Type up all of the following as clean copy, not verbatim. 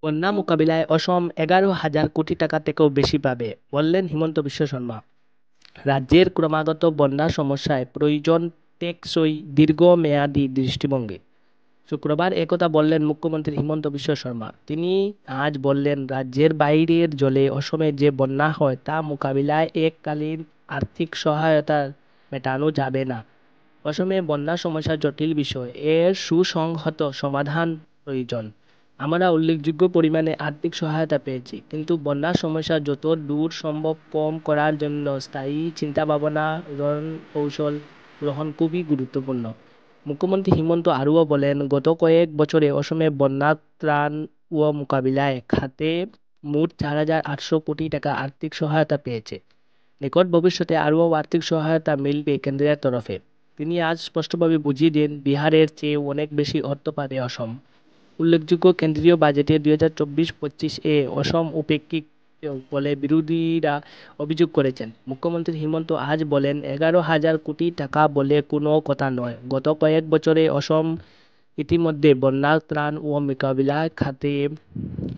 বন্যা মোকাবিলায় অসম 11,000 কোটি টাকা থেকেও বেশি পাবে, বললেন হিমন্ত বিশ্ব শর্মা। রাজ্যের ক্রমাগত বন্যা সমস্যায় প্রয়োজন টেকসই দীর্ঘমেয়াদী দৃষ্টিভঙ্গি। শুক্রবার একথা বললেন মুখ্যমন্ত্রী হিমন্ত বিশ্ব শর্মা। তিনি আজ বললেন, রাজ্যের বাইরের জলে অসমে যে বন্যা হয় তা মোকাবিলায় এককালীন আর্থিক সহায়তা মেটানো যাবে না। অসমে বন্যা সমস্যা জটিল বিষয়, এর সুসংহত সমাধান প্রয়োজন। আমরা উল্লেখযোগ্য পরিমাণে আর্থিক সহায়তা পেয়েছি, কিন্তু বন্যার সমস্যা যত দূর সম্ভব কম করার জন্য স্থায়ী চিন্তাভাবনা কৌশল গ্রহণ খুবই গুরুত্বপূর্ণ। মুখ্যমন্ত্রী হিমন্ত আরও বলেন, গত কয়েক বছরে অসমে বন্যা ত্রাণ ও মোকাবিলায় খাতে মোট 4,800 কোটি টাকা আর্থিক সহায়তা পেয়েছে। নিকট ভবিষ্যতে আরও আর্থিক সহায়তা মিলবে কেন্দ্রের তরফে। তিনি আজ স্পষ্টভাবে বুঝিয়ে দেন, বিহারের চেয়ে অনেক বেশি অর্থ পাবে অসম। উল্লেখযোগ্য, কেন্দ্রীয় বাজেটে 2024-25 অসম উপেক্ষিত বলে বিরোধীরা অভিযোগ করেছেন। মুখ্যমন্ত্রী হিমন্ত আজ বলেন, 11,000 কোটি টাকা বলে কোনো কথা নয়। গত কয়েক বছরে অসম ইতিমধ্যে বন্যা ত্রাণ ও মোকাবিলা খাতে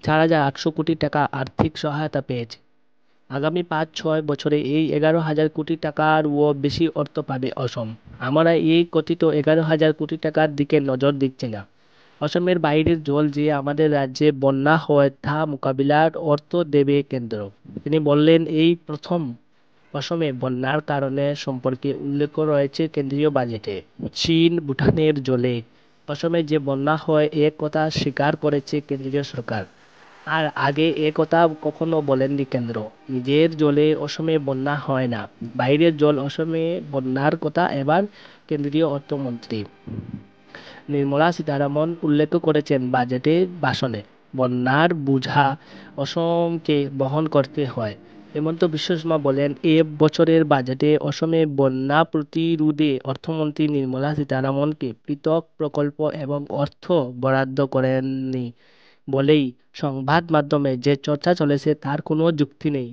4,800 কোটি টাকা আর্থিক সহায়তা পেয়েছে। আগামী 5-6 বছরে এই 11,000 কোটি টাকারও বেশি অর্থ পাবে অসম। আমরা এই কথিত 11,000 কোটি টাকার দিকে নজর দিচ্ছি না। অসমের বাইরের জল যে আমাদের রাজ্যে বন্যা হয় তা মোকাবিলার অর্থ দেবে কেন্দ্র। তিনি বললেন, এই প্রথম অসমে বন্যার কারণে সম্পর্কে উল্লেখ রয়েছে কেন্দ্রীয় বাজেটে। চীন, ভুটানের জলে অসমে যে বন্যা হয় এ কথা স্বীকার করেছে কেন্দ্রীয় সরকার। আর আগে এ কথা কখনো বলেননি কেন্দ্র। নিজের জলে অসমে বন্যা হয় না, বাইরের জল অসমে বন্যার কথা এবার কেন্দ্রীয় অর্থমন্ত্রী নির্মলা সীতারামন উল্লেখ করেছেন বাজেটের ভাষণে। বন্যার বোঝা অসমকে বহন করতে হয়। হেমন্ত বিশ্ব শর্মা বলেন, এ বছরের বাজেটে অসমে বন্যা প্রতিরোধে অর্থমন্ত্রী নির্মলা সীতারামনকে পৃথক প্রকল্প এবং অর্থ বরাদ্দ করেননি বলেই সংবাদ মাধ্যমে যে চর্চা চলেছে তার কোনো যুক্তি নেই।